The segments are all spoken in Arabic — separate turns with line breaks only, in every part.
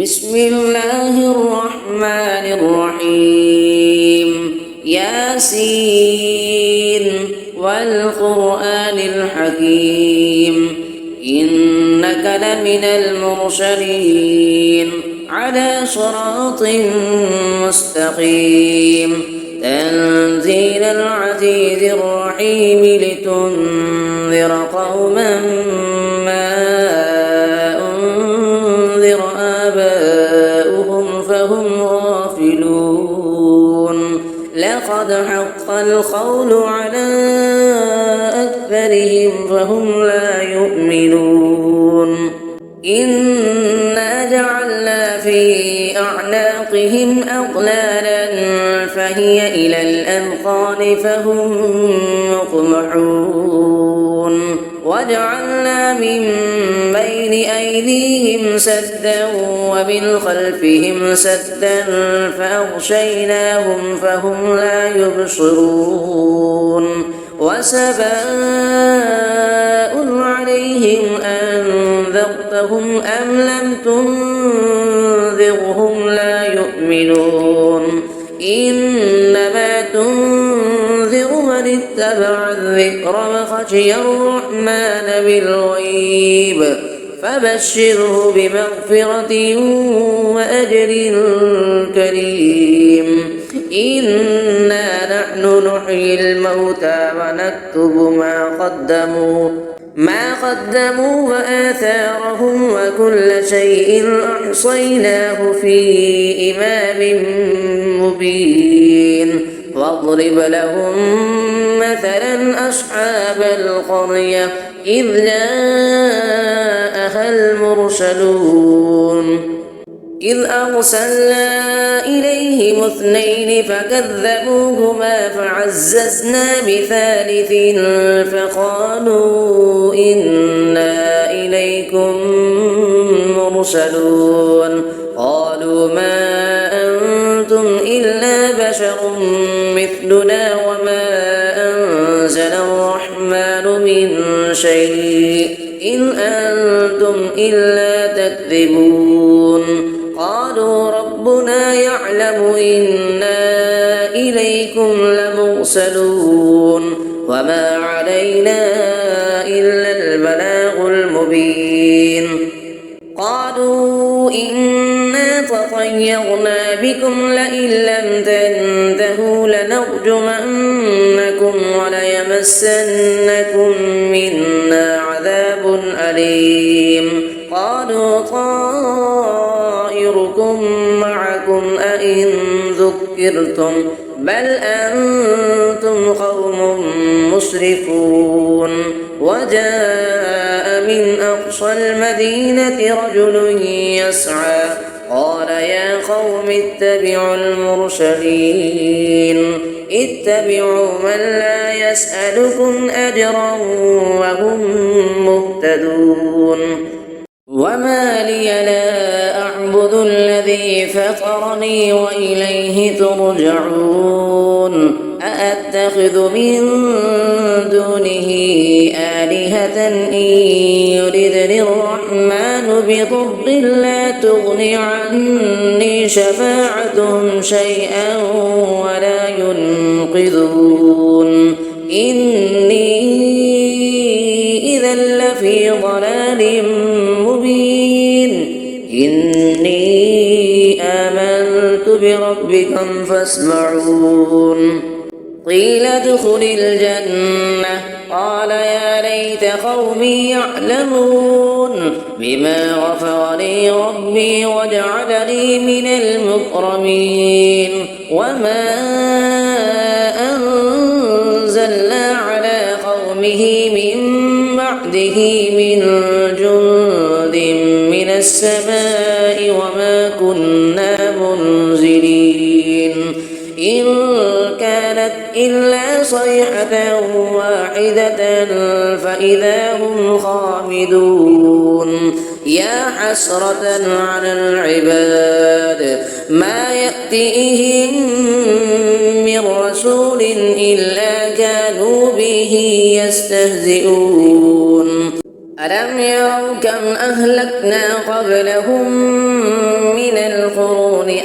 بسم الله الرحمن الرحيم ياسين والقرآن الحكيم إنك لمن المرسلين على صراط مستقيم تنزيل العزيز الرحيم لتنذر قوما ما أنذر آباؤهم فهم غافلون لقد حق القول على أكثرهم فهم لا يؤمنون إنا جعلنا في أعناقهم أغلالا فهي إلى الأذقان فهم مقمحون وجعلنا من بين أيديهم سدا ومن خلفهم سدا فأغشيناهم فهم لا يبصرون وسواء عليهم أنذرتهم أم لم تنذرهم لا يؤمنون إنما تنذر من اتبع الذكر وخشي الرحمن بالغيب فبشره بمغفرة وأجر كريم إنا نحن نحيي الموتى ونكتب ما قدموا وآثارهم وكل شيء أحصيناه في إمام مبين واضرب لهم مثلا أصحاب القرية إذ جاءها المرسلون إذ أرسلنا إليهم اثنين فكذبوهما فعززنا بثالث فقالوا إنا إليكم مرسلون قالوا ما أنتم إلا بشر مثلنا وما أنزل الرحمن من شيء إن أنتم إلا تكذبون قالوا ربنا يعلم إنا إليكم لمرسلون وما علينا إلا البلاغ المبين قالوا إنا تطيرنا بكم لئن لم تنتهوا لنرجمنكم وليمسنكم منا عذاب أليم قالوا طائركم معكم أئن ذكرتم بل أنتم قوم مسرفون وجاء من أقصى المدينة رجل يسعى قال يا قوم اتبعوا المرسلين اتبعوا من لا يسألكم أجرا وهم مهتدون وما لي لا أعبد الذي فطرني وإليه ترجعون أأتخذ من دونه آلهة إن يردني الرحمن بضر لا تغني عني شفاعتهم شيئا ولا ينقذون إني إذا لفي ضلال مبين إني آمنت بربكم فاسمعون قيل ادخل الجنة قال يا ليت قومي يعلمون بما غفر لي ربي وجعلني من المكرمين وما أنزلنا على قومه من بعده من جند من السماء وما كنا منزلين إن كانت إلا صيحة واحدة فإذا هم خامدون يا حسرة على العباد ما يأتيهم من رسول إلا كانوا به يستهزئون ألم يروا كم أهلكنا قبلهم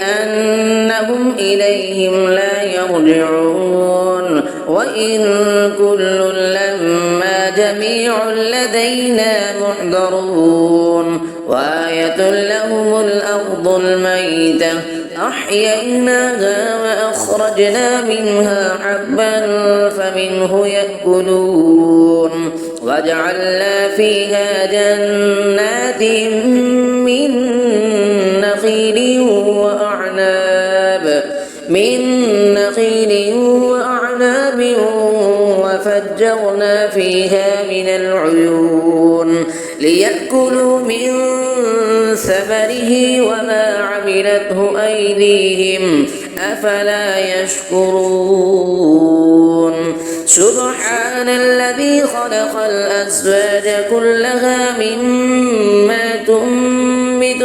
كأنهم إليهم لا يرجعون وإن كل لما جميع لدينا محضرون وآية لهم الأرض الميتة أحييناها وأخرجنا منها حبا فمنه يأكلون وجعلنا فيها جنات من نخيل وأعناب وفجرنا فيها من العيون ليأكلوا من ثمره وما عملته أيديهم أفلا يشكرون سبحان الذي خلق الأزواج كلها مما تنبت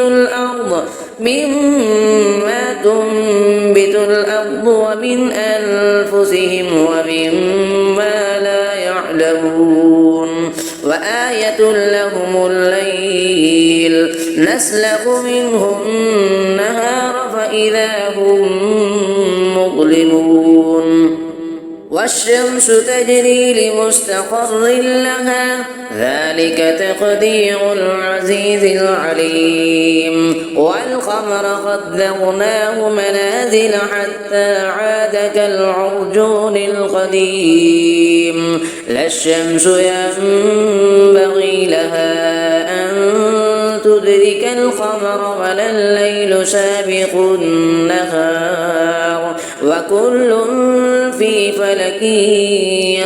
الأرض ومن أنفسهم ومما لا يعلمون وآية لهم الليل نسلخ منه النهار فإذا هم مظلمون والشمس تجري لمستقر لها ذلك تقدير العزيز العليم والقمر قدرناه منازل حتى عاد كالعرجون القديم لا الشمس ينبغي لها أن تدرك القمر ولا الليل سابق النهار وكل في فلك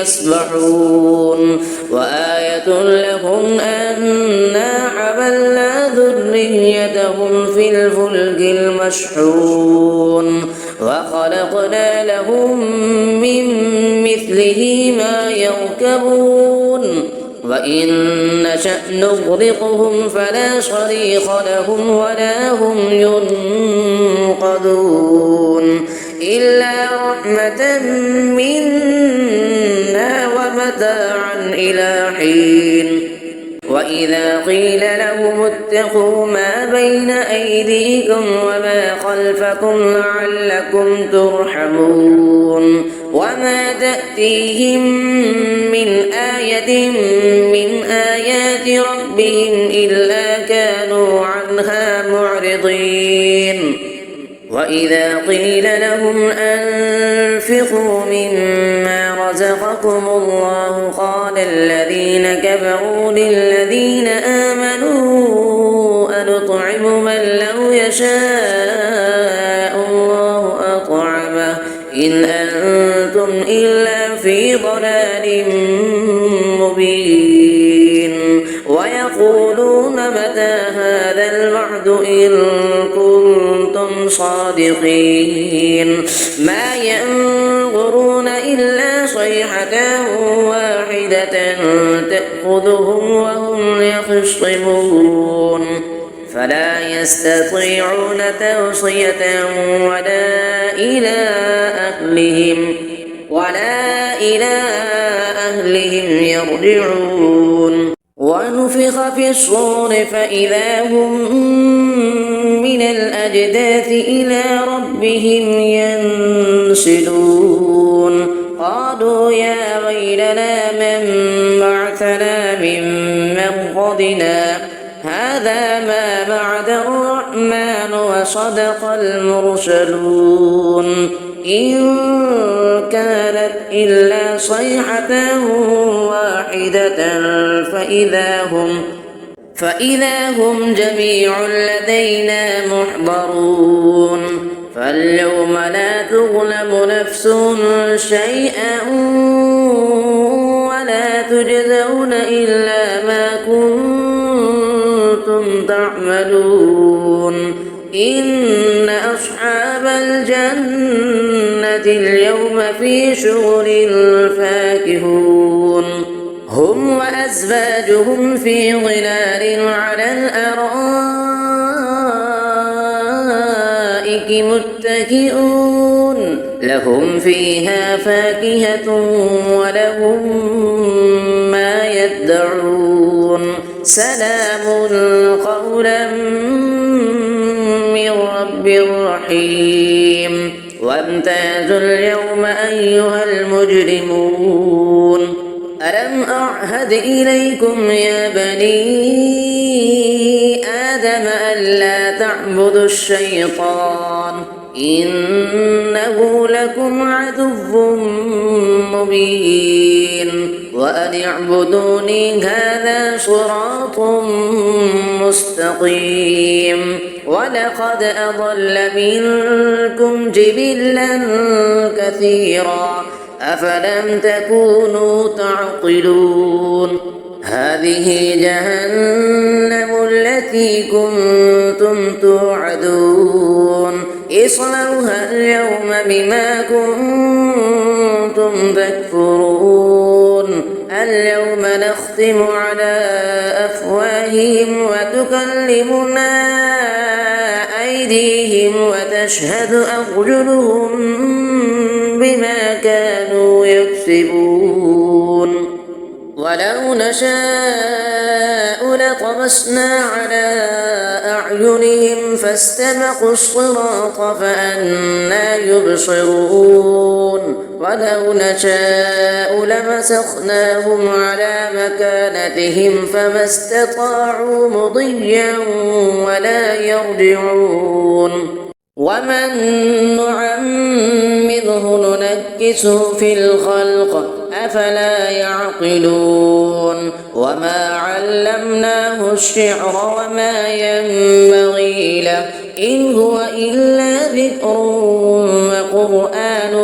يسبحون وآية لهم أنا حملنا ذريتهم في الفلك المشحون وخلقنا لهم من مثله ما يركبون وإن نشأ نغرقهم فلا صريخ لهم ولا هم ينقذون إلا رحمة منا ومتاعا إلى حين وإذا قيل لهم اتقوا ما بين أيديكم وما خلفكم لعلكم ترحمون وما تأتيهم من آية من آيات ربهم إلا كانوا عنها معرضين وإذا قيل لهم أنفقوا مما رزقكم الله قال الذين كفروا للذين آمنوا أنطعم من لو يشاء الله أطعمه إن أنتم إلا في ضلال مبين ويقولون متى هذا الوعد إن كنتم صادقين ما ينظرون إلا صيحة واحدة تأخذهم وهم يخصمون فلا يستطيعون توصية ولا إلى أهلهم يرجعون ونفخ في الصور فإذا هم من الأجداث إلى ربهم ينسلون قالوا يا ويلنا من بعثنا من مرقدنا هذا ما بعد الرحمن وصدق المرسلون إن كانت إلا صيحة واحدة فإذا هم جميع لدينا محضرون فاليوم لا تظلم نفس شيئا ولا تجزون إلا ما كنتم تعملون إن أصحاب الجنة اليوم في شغل فاكهون هم وأزواجهم في ظلال على الأرائك متكئون لهم فيها فاكهة ولهم ما يدعون سلام قولا من رب بالرحيم وامتازوا اليوم أيها المجرمون ألم أعهد إليكم يا بني آدم ألا تعبدوا الشيطان إنه لكم عدو مبين وأن اعبدوني هذا صراط مستقيم ولقد أضل منكم جبلا كثيرا أفلم تكونوا تعقلون هذه جهنم التي كنتم توعدون اصلوها اليوم بما كنتم تكفرون اليوم نختم على أفواههم وتكلمنا أيديهم وتشهد أرجلهم بما كانوا يكسبون ولو نشاء لطمسنا على أعينهم فاستبقوا الصراط فأنى يبصرون ولو نشاء لمسخناهم على مكانتهم فما استطاعوا مضيا ولا يرجعون ومن نعمره ننكسه في الخلق أفلا يعقلون وما علمناه الشعر وما ينبغي له إن هو إلا ذكر وقرآن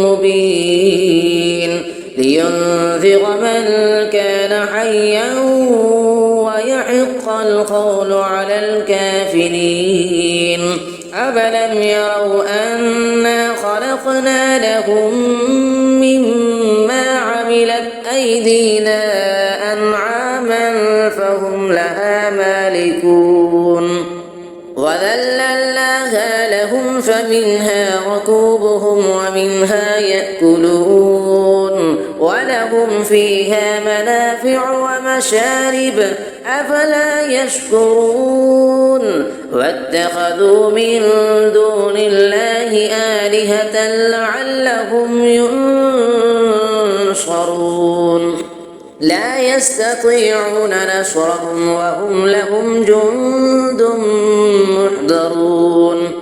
مبين لينذر من كان حيا ويحق القول على الكافرين أفلم يروا أنا خلقنا لهم مما عملت أيدينا أنعاما فهم لها مالكون وذللناها لهم فمنها ركوبهم ومنها يأكلون ولهم فيها منافع ومشارب أفلا يشكرون واتخذوا من دون الله آلهة لعلهم ينصرون لا يستطيعون نصرهم وهم لهم جند محضرون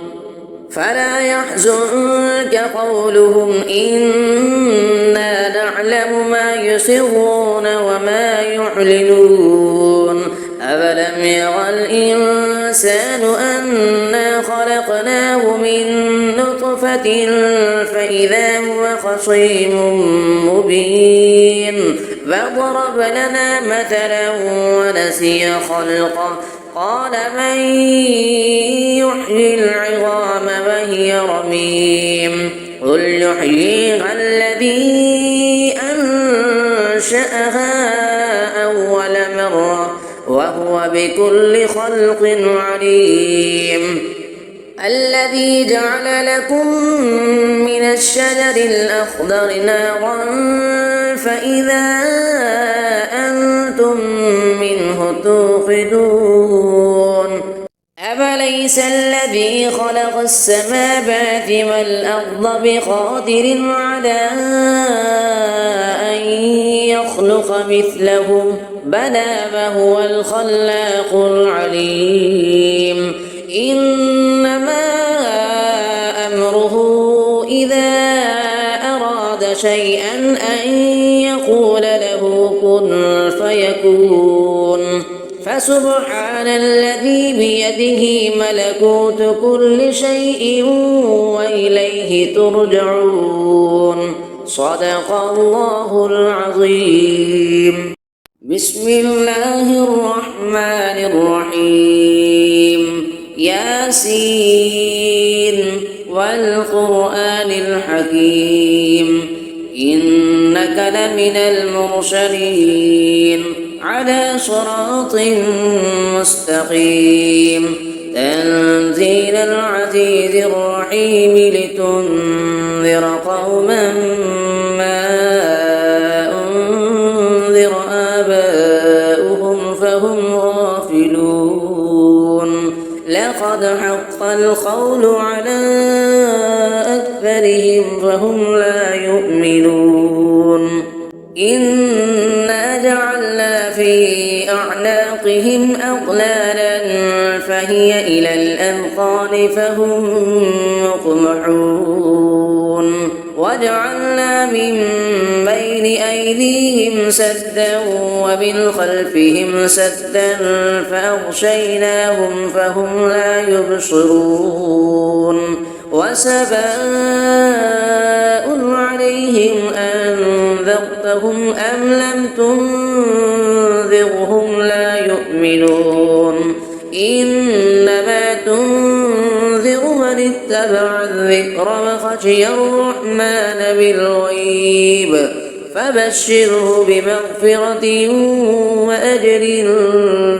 فلا يحزنك قولهم إنا نعلم ما يسرون وما يعلنون أفلم يرى الإنسان أنا خلقناه من نطفة فإذا هو خصيم مبين فضرب لنا مثلا ونسي خلقه قال من يحيي العظام وهي رميم قل يحييها الذي أنشأها أول مرة وهو بكل خلق عليم الذي جعل لكم من الشجر الأخضر نارا فإذا أنتم منه توقدون أفليس الذي خلق السماوات والأرض بقادر على أن يخلق مثلهم بلى وهو الخلاق العليم إنما أمره إذا أراد شيئا أن يقول له كن فيكون فسبحان الذي بيده ملكوت كل شيء وإليه ترجعون صدق الله العظيم بسم الله الرحمن الرحيم ياسين والقرآن الحكيم إنك لمن المرسلين على صراط مستقيم تنزيل العزيز الرحيم لتنذر قوما ما أنذر آباؤهم فهم غافلون لقد حق القول على أكثرهم فهم لا يؤمنون إنا جعلنا في أعناقهم أغلالا فهي إلى الأذقان فهم مقمحون وجعلنا من بين أيديهم سدا ومن خلفهم سدا فأغشيناهم فهم لا يبصرون وسواء عليهم أنذرتهم أم لم تنذرهم لا يؤمنون إنما تنذر من اتبع الذكر وخشي الرحمن بالغيب فبشره بمغفرة وأجر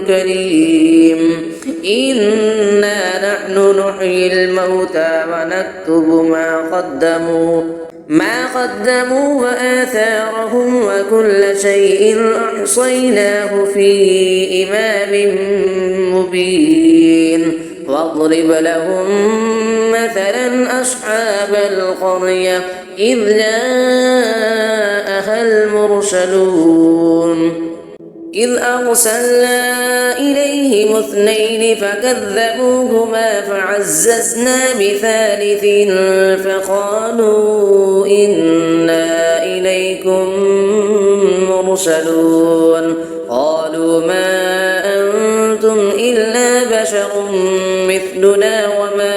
كريم إنا نحن نحيي الموتى ونكتب ما قدموا وآثارهم وكل شيء أحصيناه في إمام مبين واضرب لهم مثلا أصحاب القرية إذ جاءها المرسلون إذ أرسلنا إليهم 2 فكذبوهما فعززنا بثالث فقالوا إنا إليكم مرسلون قالوا ما أنتم إلا بشر مثلنا وما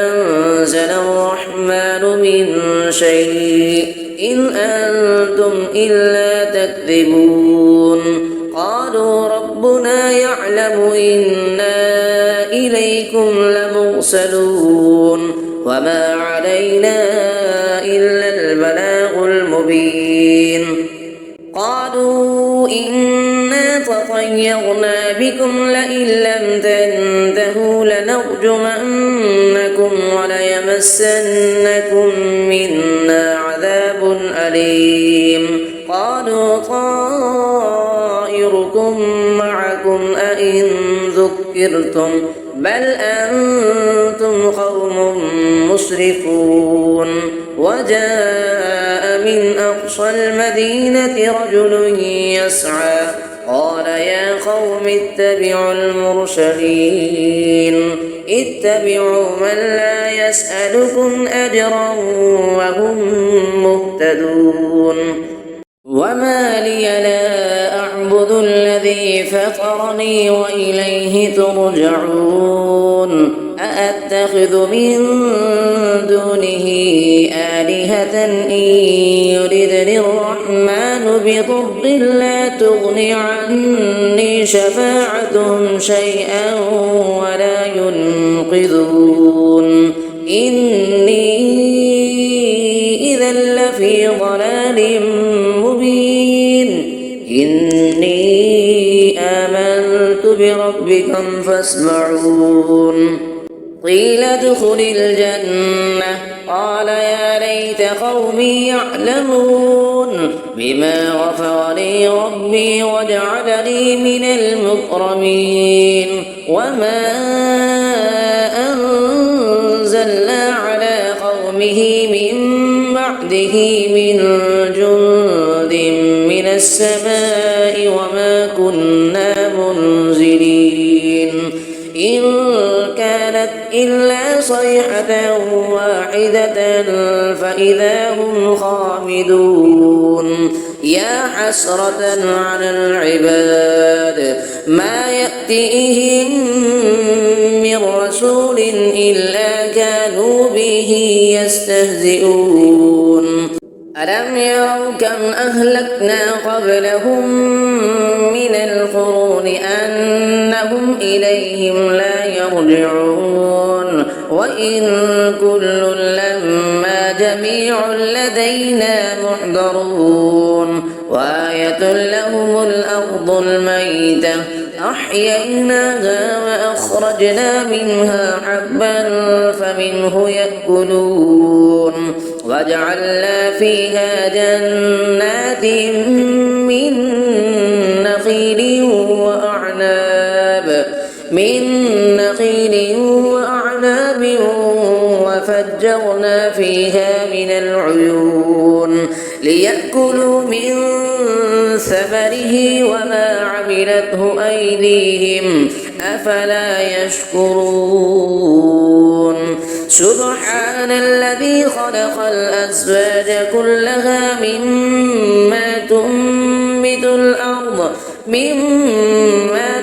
أنزل الرحمن من شيء إن أنتم إلا تكذبون قالوا ربنا يعلم إنا إليكم لمرسلون وما علينا إلا البلاغ المبين قالوا إنا تطيرنا بكم لئن لم تنتهوا لنرجمنكم وليمسنكم منا عذاب أليم قالوا طائركم معكم أئن ذكرتم بل أنتم قوم مسرفون وجاء من أقصى المدينة رجل يسعى قال يا قوم اتبعوا المرسلين اتبعوا من لا يسألكم أجرا وهم مهتدون وما لي لا أعبد الذي فطرني وإليه ترجعون أأتخذ من دونه آلهة إن يردني الرحمن بضر لا تغني عني شفاعتهم شيئا ولا ينقذون إني إذا لفي ضلال مبين إني آمنت بربكم فاسمعون قيل ادخل الجنة قال يا ليت قومي يعلمون بما غفر لي ربي وجعلني من المكرمين وما أنزلنا على قومه من بعده من جند من السماء وما كنا منزلين إن كانت إلا صيحة واحدة فإذا هم خامدون يا حسرة على العباد ما يأتيهم من رسول إلا كانوا به يستهزئون ألم يروا كم أهلكنا قبلهم من القرون أنهم إليهم لا يرجعون وإن كل لما جميع لدينا محضرون وآية لهم الأرض الميتة أحييناها وأخرجنا منها حبا فمنه يأكلون وجعلنا فيها جنات من نخيل وأعناب وفجرنا فيها من العيون ليأكلوا من ثمره وما عملته أيديهم أفلا يشكرون سبحان الذي خلق الأزواج كلها مما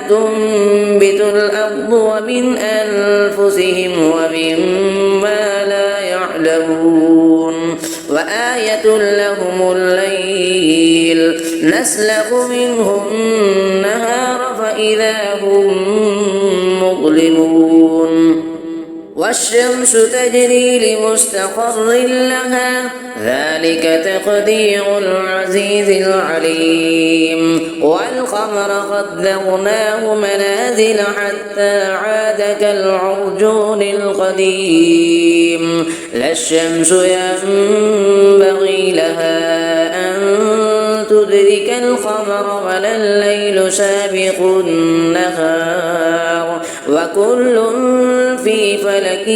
تنبت الأرض ومن أنفسهم ومما لا يعلمون وآية لهم الليل نسلخ منه النهار فإذا هم مظلمون والشمس تجري لمستقر لها ذلك تقدير العزيز العليم والقمر قدرناه منازل حتى عاد كالعرجون القديم لا الشمس ينبغي لها أن تدرك القمر ولا الليل سابق النهار وكل في فلك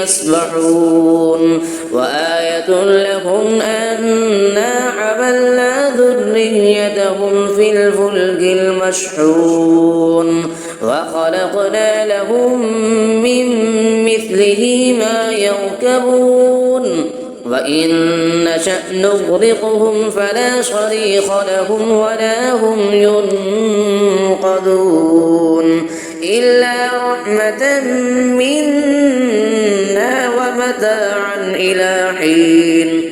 يسبحون وآية لهم أنا حملنا ذريتهم في الفلك المشحون وخلقنا لهم من مثله ما يركبون وإن نشأ نغرقهم فلا صريخ لهم ولا هم ينقذون إلا رحمة منا ومتاعا إلى حين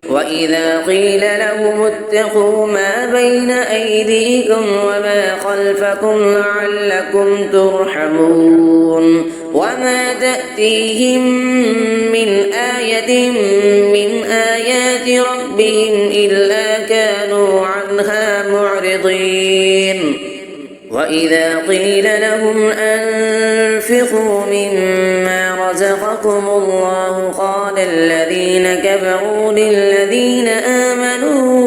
وإذا قيل لهم اتقوا ما بين أيديكم وما خلفكم لعلكم ترحمون وما تأتيهم من آية من آيات ربهم إلا كانوا عنها معرضين وإذا قيل لهم أنفقوا مما رزقكم الله قال الذين كفروا للذين آمنوا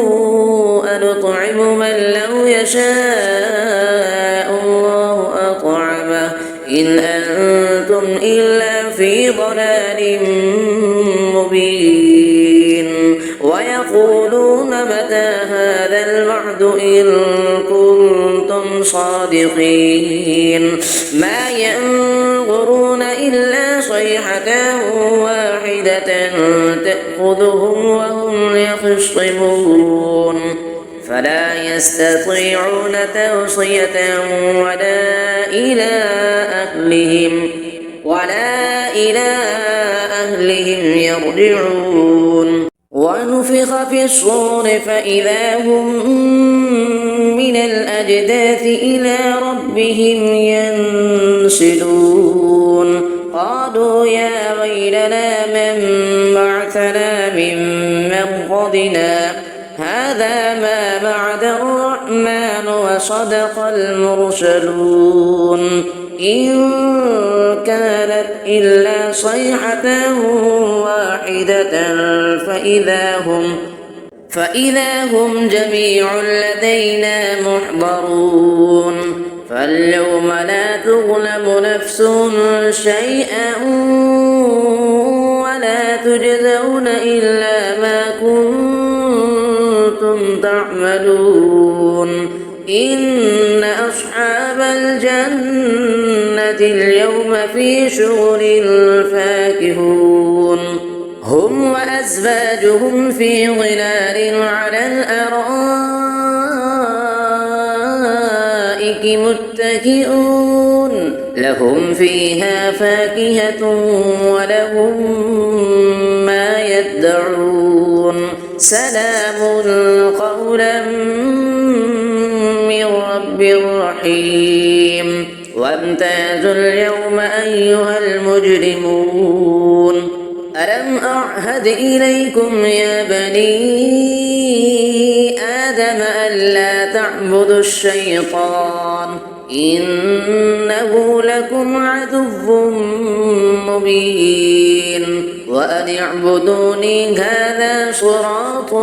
أنطعم من لو يشاء الله أطعمه إن أنتم إلا في ضلال مبين ويقولون متى هذا الوعد إن كنتم صادقين ما ينظرون إلا صيحة واحدة تأخذهم وهم يخصمون فلا يستطيعون توصية ولا إلى أهلهم يرجعون ونفخ في الصور فإذا هم من الأجداث إلى ربهم ينسلون قالوا يا ويلنا من بعثنا من مرقدنا هذا ما بعد الرحمن وصدق المرسلون إن كانت إلا صيحة واحدة فإذا هم جميع لدينا محضرون فاليوم لا تظلم نفس شيئا ولا تجزون إلا ما كنتم تعملون إن أصحاب الجنة اليوم في شغل فاكهون هم وأزواجهم في ظلال على الأرائك متكئون لهم فيها فاكهة ولهم ما يدعون سلام قولا من رب رحيم وامتازوا اليوم أيها المجرمون ألم أعهد إليكم يا بني آدم ألا تعبدوا الشيطان إنه لكم عدو مبين وأن اعبدوني هذا صراط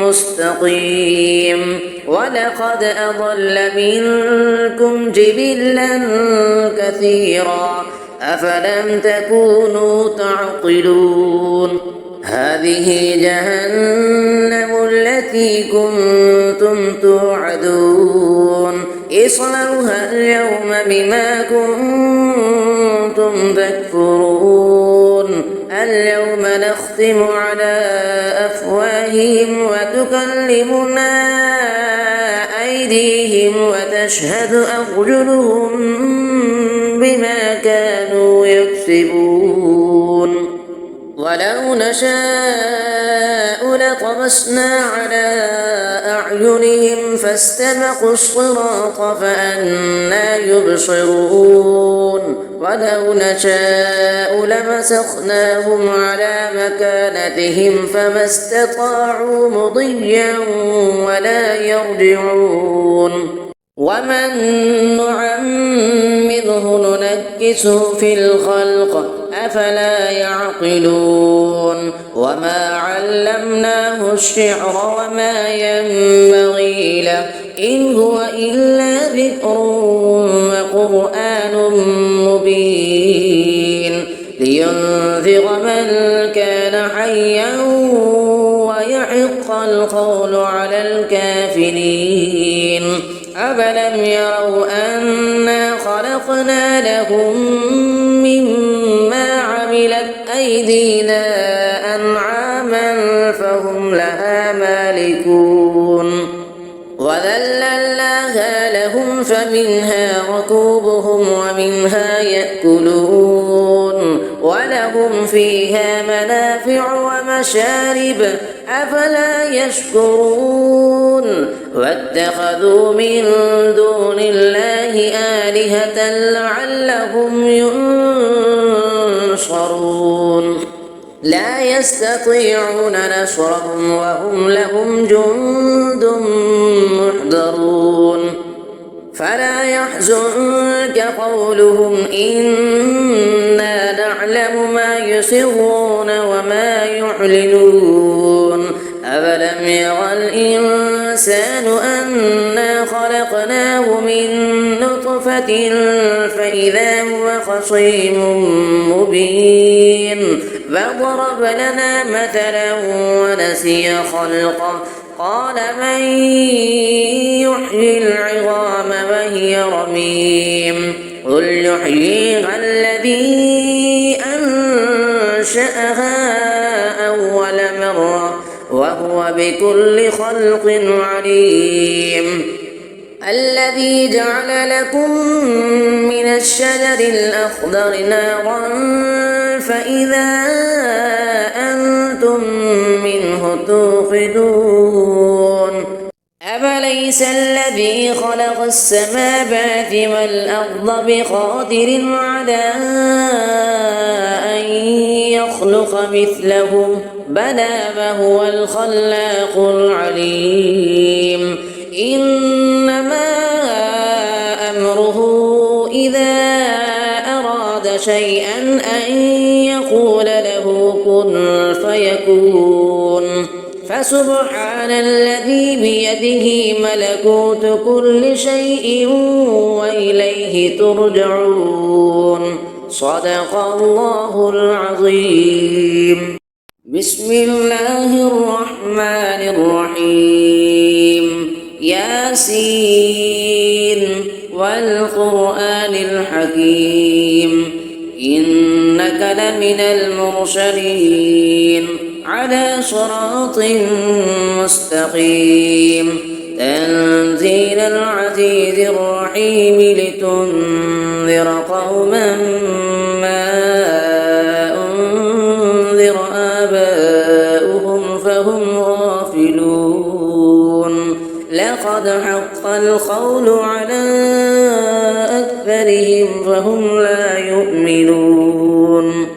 مستقيم ولقد أضل منكم جبلا كثيرا أفلم تكونوا تعقلون هذه جهنم التي كنتم توعدون اصلوها اليوم بما كنتم تكفرون اليوم نختم على أفواههم وتكلمنا أيديهم وتشهد أرجلهم بما كانوا يكسبون ولو نشاء لطمسنا على أعينهم فاستبقوا الصراط فأنى يبصرون ولو نشاء لمسخناهم على مكانتهم فما استطاعوا مضيا ولا يرجعون ومن نعمره ننكسه في الخلق أفلا يعقلون وما علمناه الشعر وما ينبغي له إن هو إلا ذكر وقرآن مبين لينذر من كان حيا ويحق القول على الكافرين أفلم يروا أنا خلقنا لهم مما عملت أيدينا أنعاما فهم لها مالكون وذللناها لهم فمنها ركوبهم ومنها يأكلون ولهم فيها منافع ومشارب أفلا يشكرون واتخذوا من دون الله آلهة لعلهم ينصرون لا يستطيعون نصرهم وهم لهم جند محضرون فلا يحزنك قولهم إنا نعلم ما يسرون وما يعلنون أفلم يرى الإنسان أنا خلقناه من نطفة فإذا هو خصيم مبين فضرب لنا مثلا ونسي خلقه قال من يحيي العظام وهي رميم قل يحييها الذي أنشأها أول مرة وهو بكل خلق عليم الذي جعل لكم من الشجر الأخضر نارا فإذا أنتم منه توقدون أفليس الذي خلق السماوات والأرض بقادر على أن يخلق مثلهم بلى وهو الخلاق العليم إنما أمره إذا أراد شيئا أن يقول له كن فيكون فسبحان الذي بيده ملكوت كل شيء وإليه ترجعون صدق الله العظيم بسم الله الرحمن الرحيم ياسين والقرآن الحكيم إنك لمن المرسلين على صراط مستقيم تنزيل العزيز الرحيم لتنذر قوما ما أنذر آباؤهم فهم غافلون لقد حق القول على أكثرهم فهم لا يؤمنون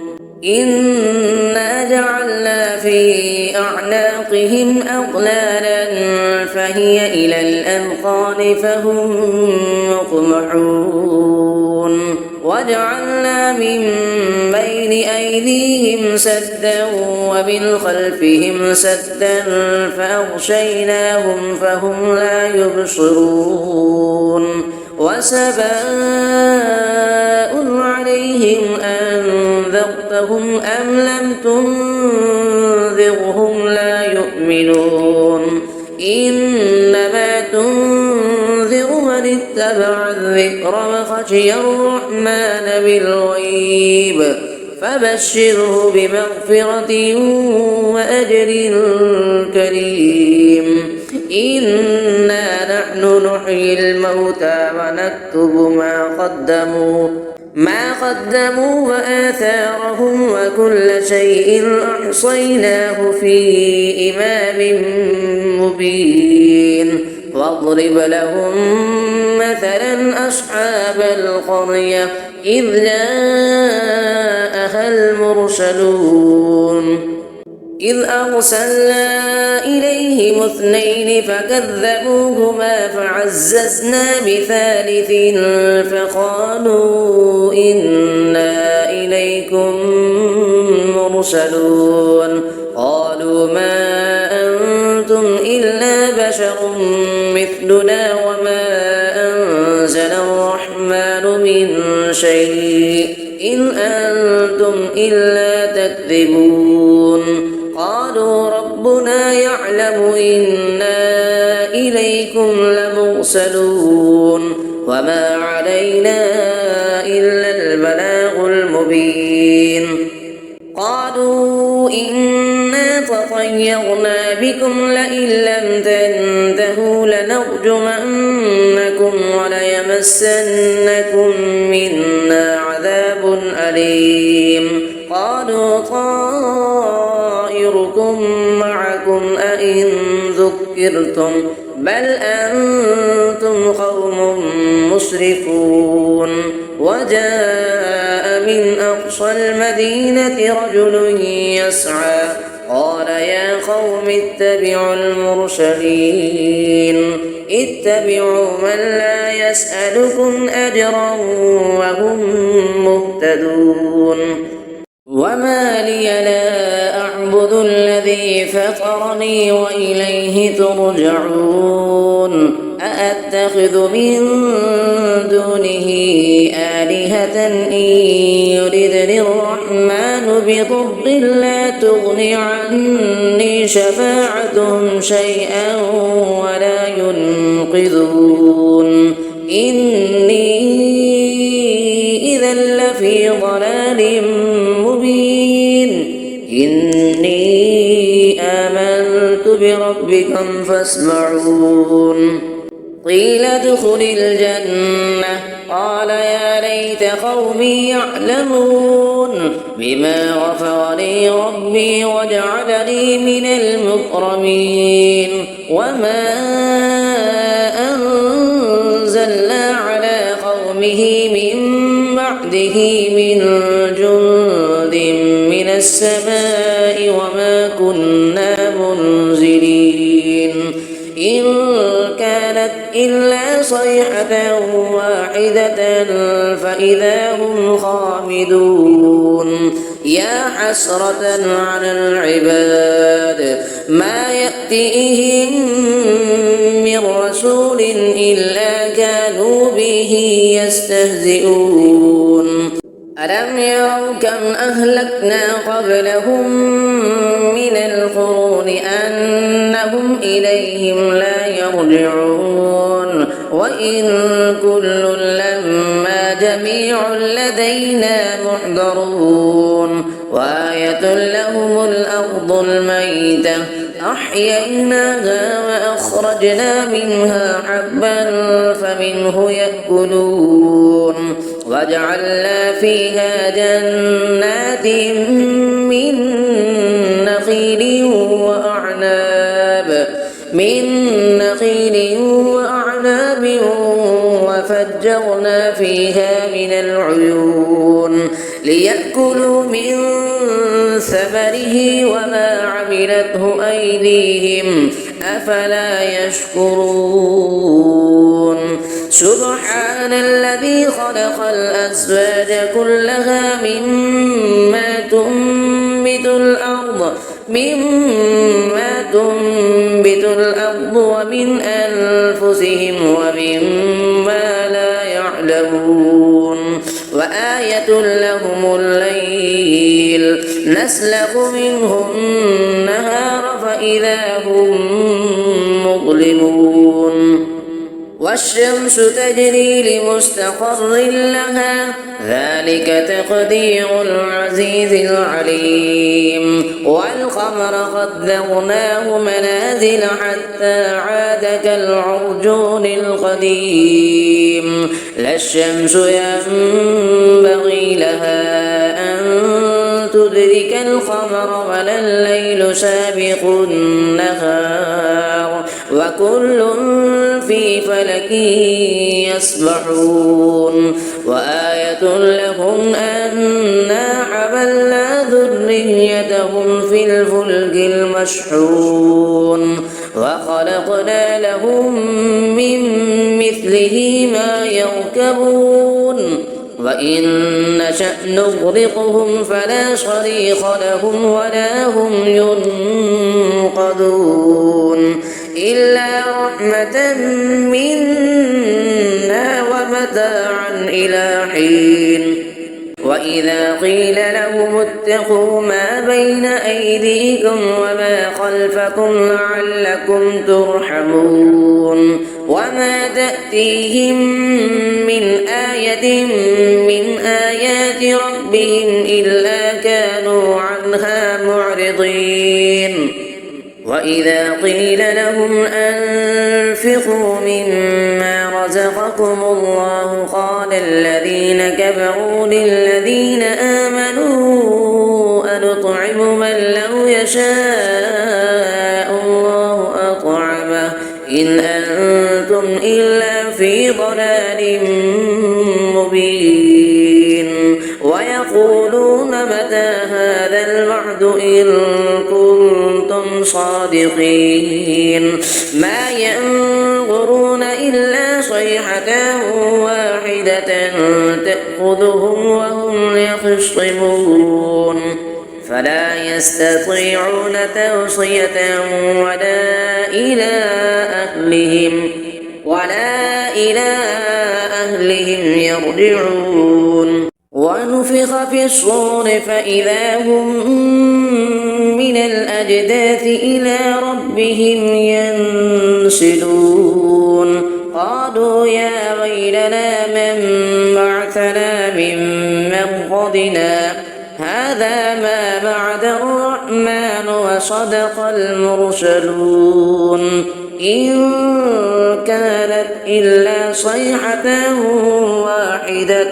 إنا جعلنا في أعناقهم أغلالا فهي إلى الأذقان فهم مقمحون وجعلنا من بين أيديهم سدا ومن خلفهم سدا فأغشيناهم فهم لا يبصرون وسواء عليهم أنذرتهم أم لم تنذرهم لا يؤمنون إنما تنذر من اتبع الذكر وخشي الرحمن بالغيب فبشره بمغفرة وأجر كريم إنا نحن نحيي الموتى ونكتب ما قدموا وآثارهم وكل شيء أحصيناه في إمام مبين واضرب لهم مثلا أصحاب القرية إذ جاءها المرسلون إذ أرسلنا إليهم 2 فكذبوهما فعززنا بثالث فقالوا إنا إليكم مرسلون قالوا ما أنتم إلا بشر مثلنا وما أنزل الرحمن من شيء إن أنتم إلا تكذبون قالوا ربنا يعلم إنا إليكم لمرسلون وما علينا إلا البلاغ المبين قالوا إنا تطيرنا بكم لئن لم تنتهوا لنرجمنكم وليمسنكم منا عذاب أليم قالوا طائركم معكم أئن ذكرتم بل أنتم قوم مسرفون وجاء من أقصى المدينة رجل يسعى قال يا قوم اتبعوا المرسلين اتبعوا من لا يسألكم أجرا وهم مهتدون وما لي لا أعبد الذي فطرني وإليه ترجعون أأتخذ من دونه آلهة إن يردني الرحمن بضر لا تغني عني شفاعتهم شيئا ولا ينقذون إني إذا لفي ضلال مبين إني آمنت بربكم فاسمعون قيل ادخل الجنة قال يا ليت قومي يعلمون بما غفر لي ربي وجعلني من المكرمين وما أنزلنا على قومه من بعده من جند من السماء وما كنا منزلين إن كانت إلا صيحة واحدة فإذا هم خامدون يا حسرة على العباد ما يأتيهم من رسول إلا كانوا به يستهزئون ألم يروا كم أهلكنا قبلهم من القرون أنهم إليهم لا يرجعون وإن كل لما جميع لدينا محضرون وآية لهم الأرض الميتة أحييناها وأخرجنا منها حبا فمنه يأكلون وجعلنا فيها جنات من نخيل وأعناب وفجرنا فيها من العيون ليأكلوا من ثمره وما عملته أيديهم أفلا يشكرون سبحان الذي خلق الأزواج كلها مما تنبت الأرض ومن أنفسهم ومما لا يعلمون وآية لهم الليل نسلخ منه النهار فإذا هم مظلمون والشمس تجري لمستقر لها ذلك تقدير العزيز العليم والقمر قدرناه منازل حتى عاد كالعرجون القديم لا الشمس ينبغي لها أن تدرك القمر ولا الليل سابق النهار وكل في فلك يسبحون وآية لهم أنا حملنا ذريتهم في الفلك المشحون وخلقنا لهم من مثله ما يركبون وإن نشأ نغرقهم فلا صريخ لهم ولا هم ينقذون إلا رحمة منا ومتاعا إلى حين وإذا قيل لهم اتقوا ما بين أيديكم وما خلفكم لعلكم ترحمون وما تأتيهم من آية من آيات ربهم إلا كانوا عنها معرضين وإذا قيل لهم أنفقوا مما رزقكم الله قال الذين كفروا للذين آمنوا أنطعم من لو يشاء الله أطعمه إن أنتم إلا في ضلال مبين ويقولون متى هذا الوعد إن كنتم صادقين ما ينظرون إلا صيحة واحدة تأخذهم وهم يخصمون فلا يستطيعون توصية ولا إلى أهلهم يرجعون ونفخ في الصور فإذا هم من الأجداث إلى ربهم ينسلون قالوا يا ويلنا من بعثنا من مرقدنا هذا ما بعد الرحمن وصدق المرسلون إن كانت إلا صيحة واحدة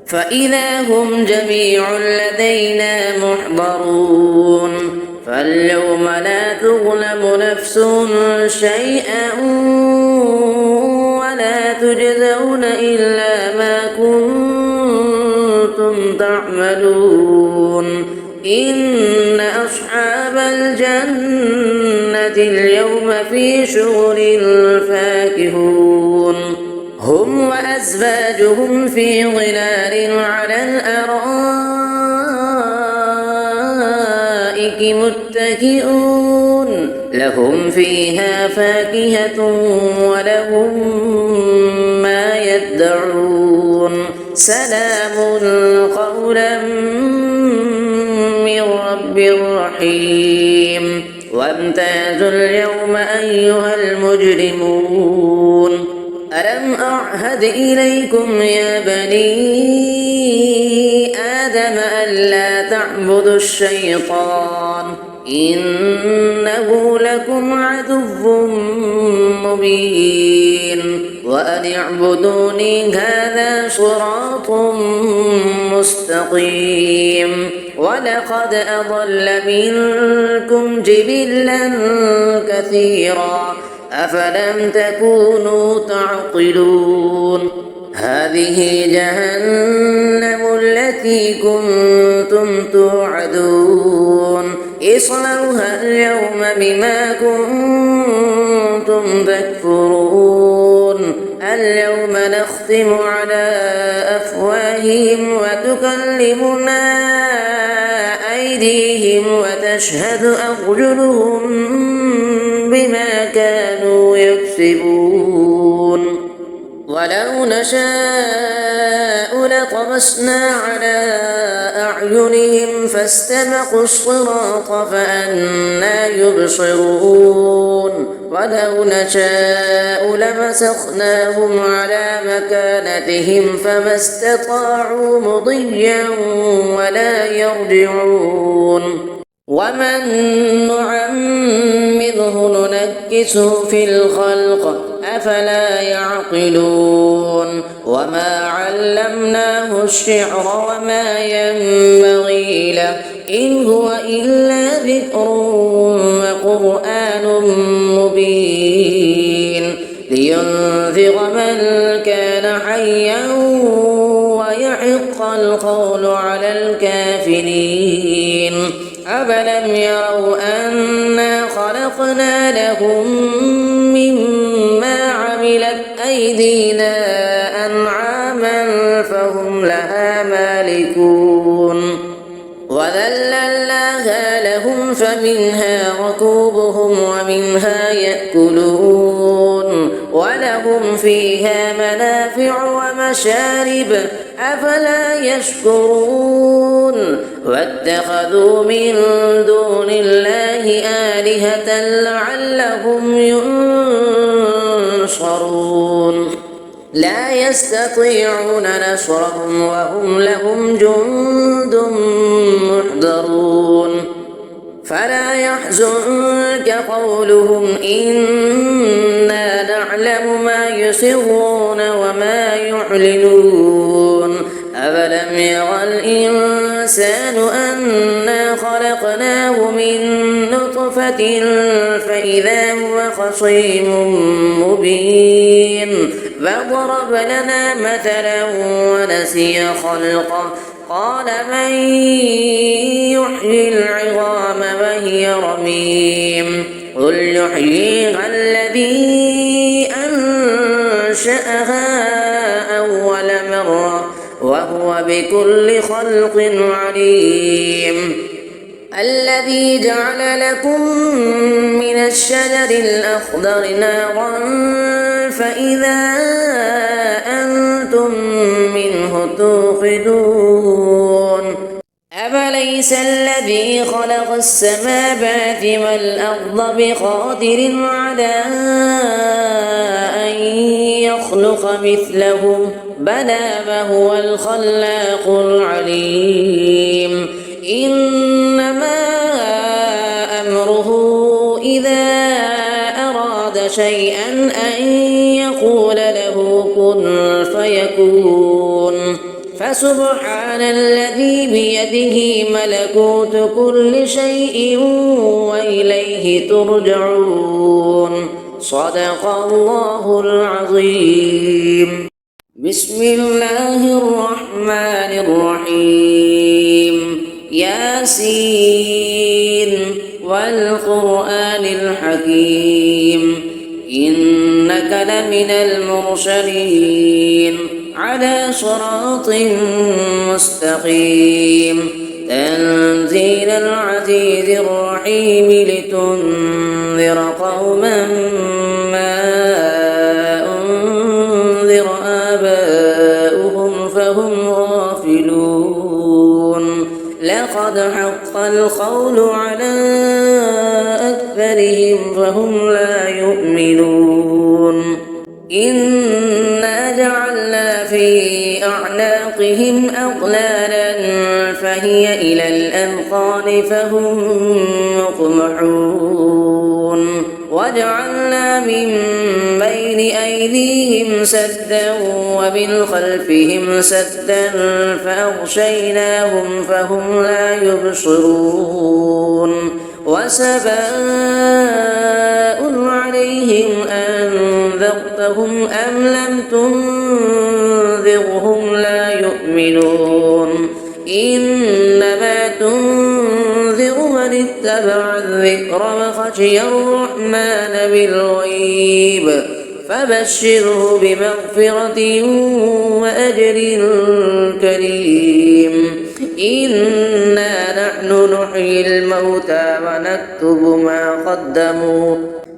فإذا هم جميع لدينا محضرون فاليوم لا تظلم نفس شيئا ولا تجزون إلا ما كنتم تعملون إن أصحاب الجنة اليوم في شغل فاكهون هم وأزواجهم في ظلال على الأرائك متكئون لهم فيها فاكهة ولهم ما يدعون سلام قولا من رب رحيم وامتازوا اليوم أيها المجرمون ألم أعهد إليكم يا بني آدم ألا تعبدوا الشيطان إنه لكم عدو مبين وأن اعبدوني هذا صراط مستقيم ولقد أضل منكم جبلا كثيرا أفلم تكونوا تعقلون هذه جهنم التي كنتم توعدون اصلوها اليوم بما كنتم تكفرون اليوم نختم على أفواههم وتكلمنا أيديهم وتشهد أرجلهم بما كانوا يكسبون ولو نشاء لطمسنا على أعينهم فاستبقوا الصراط فأنى يبصرون ولو نشاء لمسخناهم على مكانتهم فما استطاعوا مضيا ولا يرجعون ومن نعمره ننكسه في الخلق أفلا يعقلون وما علمناه الشعر وما ينبغي له إن هو إلا ذكر وقرآن مبين لينذر من كان حيا ويحق القول على الكافرين أفلم يروا أنا خلقنا لهم مما عملت أيدينا أنعاما فهم لها مالكون وذللناها لهم فمنها ركوبهم ومنها يأكلون ولهم فيها منافع ومشارب أفلا يشكرون واتخذوا من دون الله آلهة لعلهم ينصرون لا يستطيعون نصرهم وهم لهم جند محضرون فلا يحزنك قولهم إنا نعلم ما يسرون وما يعلنون أفلم يرى الإنسان أنا خلقناه من نطفة فإذا هو خصيم مبين فضرب لنا مثلا ونسي خلقه قال من يحيي العظام وهي رميم قل يحييها الذي أنشأها أول مرة وهو بكل خلق عليم الذي جعل لكم من الشجر الأخضر نارا فإذا أنتم منه توقدون أفليس الذي خلق السماوات والأرض بقادر على أن يخلق مثلهم بلى وهو الخلاق العليم إنما أمره إذا أراد شيئا أن يقول له كن فيكون فسبحان الذي بيده ملكوت كل شيء وإليه ترجعون صدق الله العظيم بسم الله الرحمن الرحيم ياسين والقرآن الحكيم إنك لمن المرسلين على صراط مستقيم تنزيل العزيز الرحيم لتنذر قوما ما أنذر آباؤهم فهم غافلون لقد حق القول على أكثرهم فهم لا يؤمنون إنا جعلنا في أعناقهم أغلالا فهي إلى الأذقان فهم مقمحون وجعلنا من بين أيديهم سدا ومن خلفهم سدا فأغشيناهم فهم لا يبصرون وسواء عليهم أنذرتهم أم لم تنذرهم لا يؤمنون إنما تنذر من اتبع الذكر وخشي الرحمن بالغيب فبشره بمغفرة وأجر كريم إنا نحن نحيي الموتى ونكتب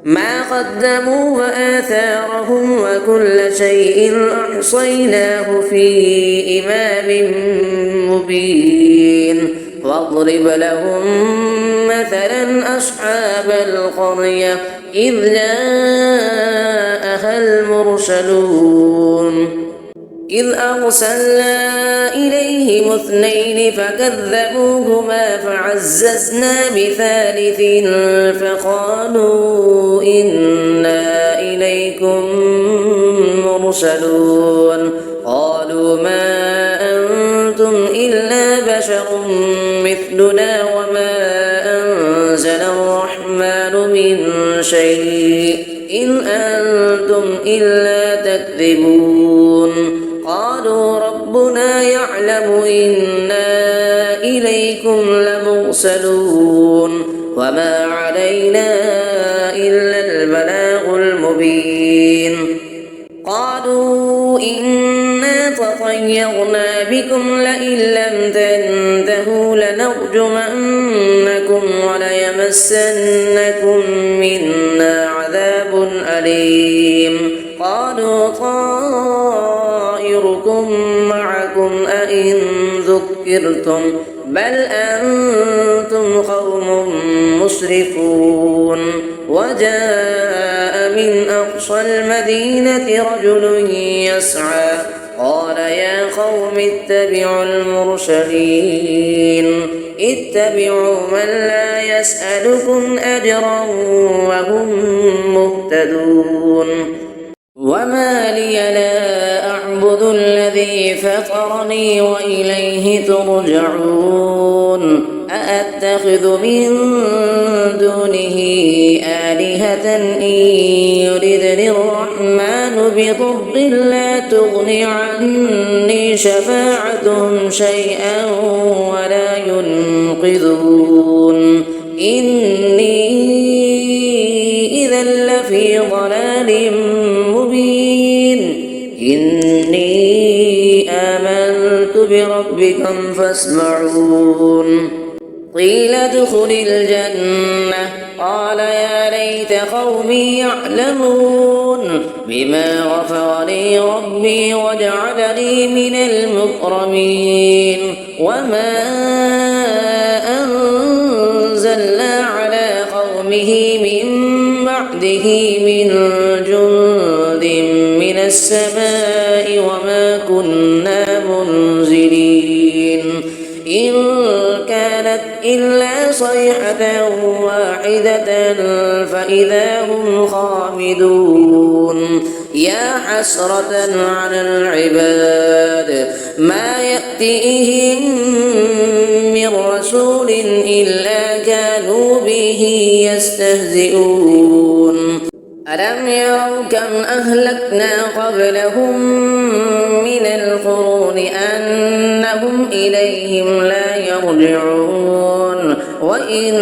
ما قدموا وآثارهم وكل شيء أحصيناه في إمام مبين واضرب لهم مثلا أصحاب القرية إذ جاءها المرسلون إذ أرسلنا إليهم اثنين فكذبوهما فعززنا بثالث فقالوا إنا إليكم مرسلون قالوا ما أنتم إلا بشر مثلنا وما أنزل الرحمن من شيء إن أنتم إلا تكذبون قالوا ربنا يعلم إنا إليكم لمرسلون وما علينا إلا البلاغ المبين قالوا إنا تطيرنا بكم لئن لم تنتهوا لنرجمنكم وليمسنكم منا عذاب أليم قالوا طائركم معكم أئن ذكرتم بل أنتم قوم مسرفون وجاء من أقصى المدينة رجل يسعى قال يا قوم اتبعوا المرسلين اتبعوا من لا يسألكم أجرا وهم مهتدون وما لي لا أعبد الذي فطرني وإليه ترجعون أأتخذ من دونه آلهة إن يردني الرحمن بضر لا تغن عني شفاعتهم شيئا ولا ينقذون إني إذا لفي ضلال مبين إني آمنت بربكم فاسمعون قيل ادخل الجنة قال يا ليت قومي يعلمون بما غفر لي ربي وجعلني من المكرمين وما أنزلنا على قومه من بعده من جند من السماء وما كنا منزلين إن كانت إلا صيحة واحدة فإذا هم خامدون يا حسرة على العباد ما يأتيهم من رسول إلا كانوا به يستهزئون ألم يروا كم أهلكنا قبلهم من القرون أنهم إليهم لا يرجعون وإن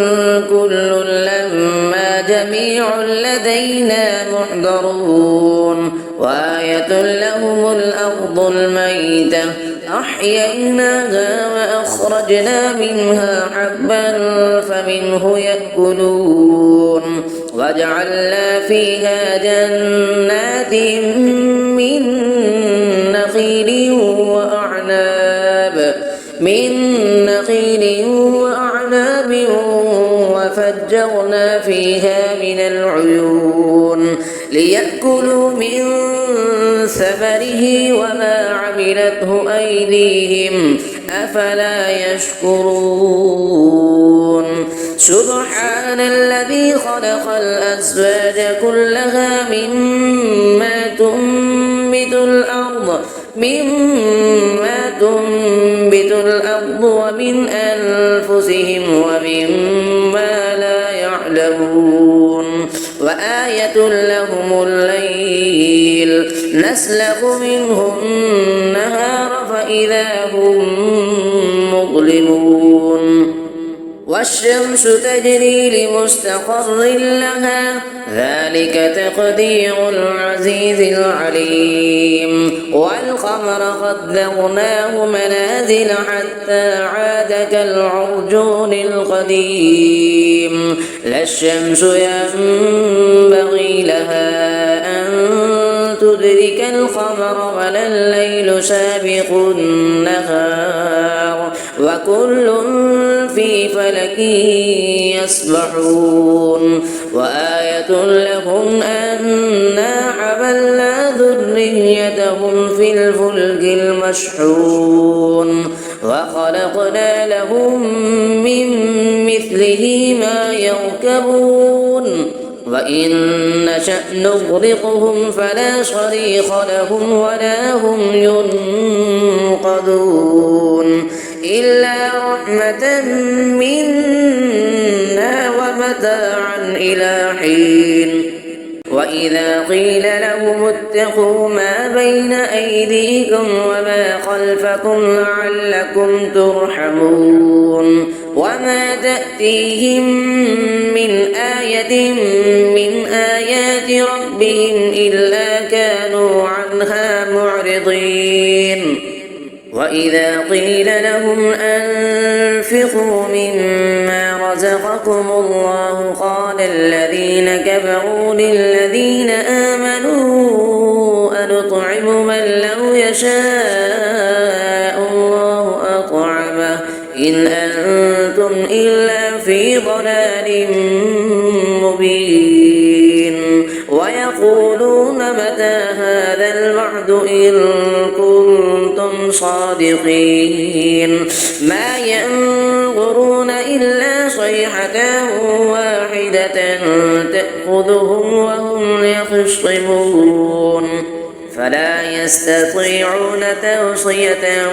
كل لما جميع لدينا محضرون وآية لهم الأرض الميتة أحييناها وأخرجنا منها حبا فمنه يأكلون وجعلنا فيها جنات من نخيل وأعناب وفجرنا فيها من العيون ليأكلوا من ثمره وما عملته أيديهم أفلا يشكرون سبحان الذي خلق الأزواج كلها مما تنبت الأرض ومن أنفسهم ومما لا يعلمون وآية لهم الليل نسلخ منه النهار فإذا هم مظلمون والشمس تجري لمستقر لها ذلك تقدير العزيز العليم والقمر قدرناه منازل حتى عاد كالعرجون القديم لا الشمس ينبغي لها أن تدرك القمر ولا الليل سابق النهار وكل في فلك يسبحون وآية لهم أنا حملنا ذريتهم في الفلك المشحون وخلقنا لهم من مثله ما يركبون وإن نشأ نغرقهم فلا صريخ لهم ولا هم ينقذون إلا رحمة منا ومتاعا إلى حين وإذا قيل لهم اتقوا ما بين أيديكم وما خلفكم لعلكم ترحمون وما تأتيهم من آية من آيات ربهم إلا كانوا عنها معرضين وإذا قيل لهم أنفقوا مما رزقكم الله قال الذين كفروا للذين آمنوا أنطعم من لو يشاء الله أطعمه إن أنتم إلا في ضلال مبين ويقولون متى هذا الوعد إن كنتم صادقين ما ينظرون إلا صيحة واحدة تأخذهم وهم يخصمون فلا يستطيعون توصية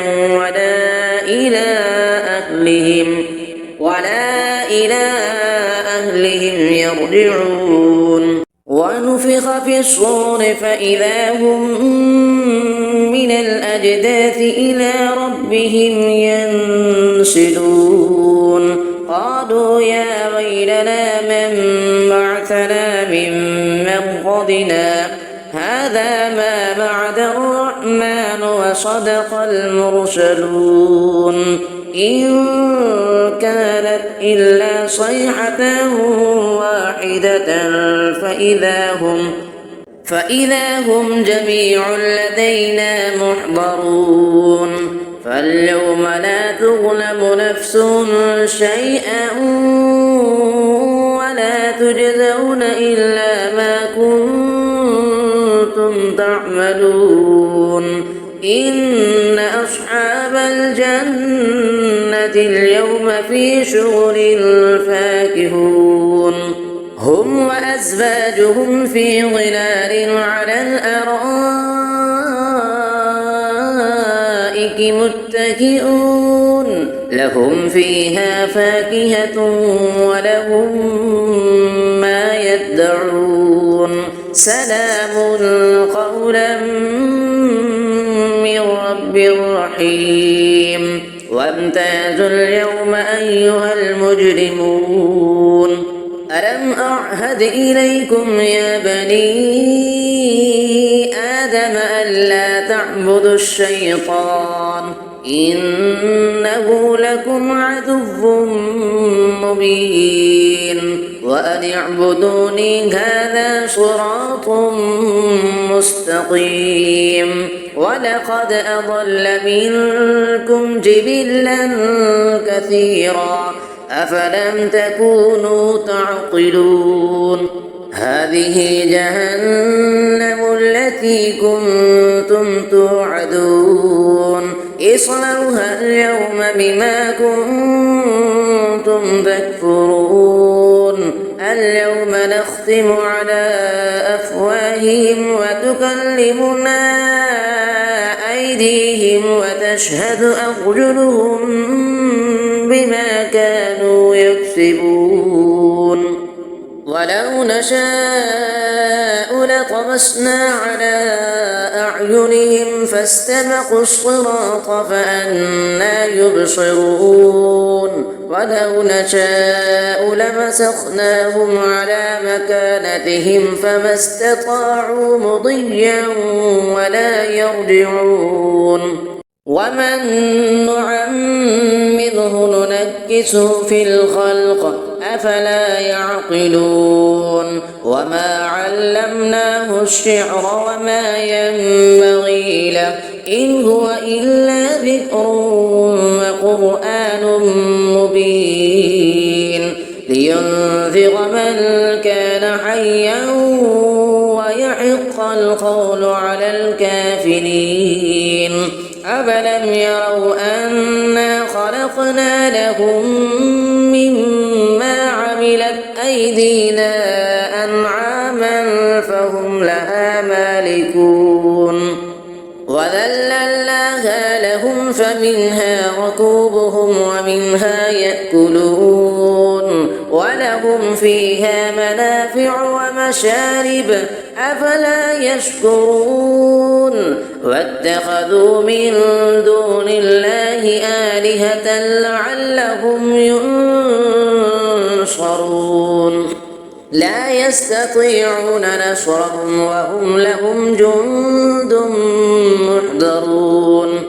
ولا إلى أهلهم يرجعون ونفخ في الصور فإذا هم من الأجداث إلى ربهم ينسلون قالوا يا ويلنا من بعثنا من مرقدنا هذا ما بعد الرحمن وصدق المرسلون إن كانت إلا صيحة واحدة فإذا هم جميع لدينا محضرون فاليوم لا تظلم نفس شيئا ولا تجزون إلا ما كنتم تعملون إن أصحاب الجنة اليوم في شغل فاكهون هم وأزواجهم في ظلال على الأرائك متكئون لهم فيها فاكهة ولهم ما يدعون سلام قولا من رب رحيم وامتازوا اليوم أيها المجرمون ألم أعهد إليكم يا بني آدم ألا تعبدوا الشيطان إنه لكم عدو مبين وأن اعبدوني هذا صراط مستقيم ولقد أضل منكم جبلا كثيرا أفلم تكونوا تعقلون هذه جهنم التي كنتم توعدون اصلوها اليوم بما كنتم تكفرون اليوم نختم على أفواههم وتكلمنا أيديهم وتشهد أرجلهم بما كانوا يكسبون ولو نشاء لطمسنا على أعينهم فاستبقوا الصراط فأنى يبصرون ولو نشاء لمسخناهم على مكانتهم فما استطاعوا مضيا ولا يرجعون ومن نعمره ننكسه في الخلق أفلا يعقلون وما علمناه الشعر وما ينبغي له إن هو إلا ذكر وقرآن مبين لينذر من كان حيا ويحق القول على الكافرين أفلم يروا أنا خلقنا لهم مما عملت أيدينا أنعاما فهم لها مالكون وذللناها لهم فمنها ركوبهم ومنها يأكلون ولهم فيها منافع ومشارب أفلا يشكرون واتخذوا من دون الله آلهة لعلهم ينصرون لا يستطيعون نصرهم وهم لهم جند محضرون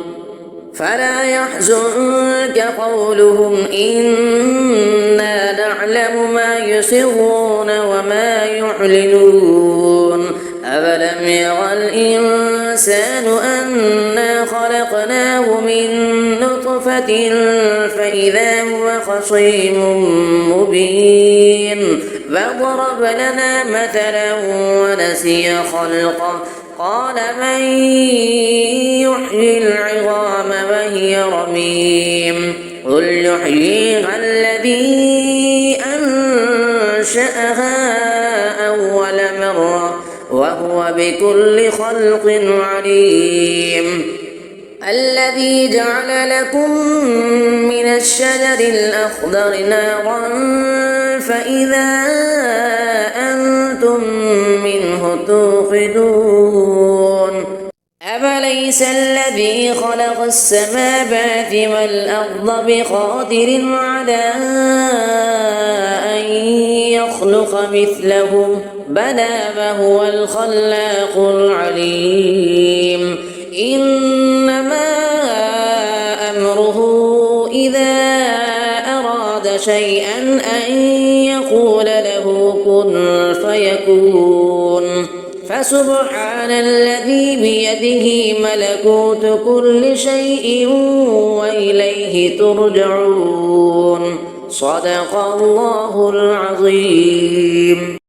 فلا يحزنك قولهم إنا نعلم ما يسرون وما يعلنون أفلم يرى الإنسان أنا خلقناه من نطفة فإذا هو خصيم مبين فضرب لنا مثلا ونسي خلقه قال من يحيي العظام وهي رميم قل يحييها الذي أنشأها أول مرة وهو بكل خلق عليم الذي جعل لكم من الشجر الأخضر نارا فإذا أنتم منه توقدون أفليس الذي خلق السماوات والأرض بقادر على أن يخلق مثلهم بلى وهو الخلاق العليم إنما أمره إذا أراد شيئا أن يقول له كن فيكون فسبحان الذي بيده ملكوت كل شيء وإليه ترجعون صدق الله العظيم.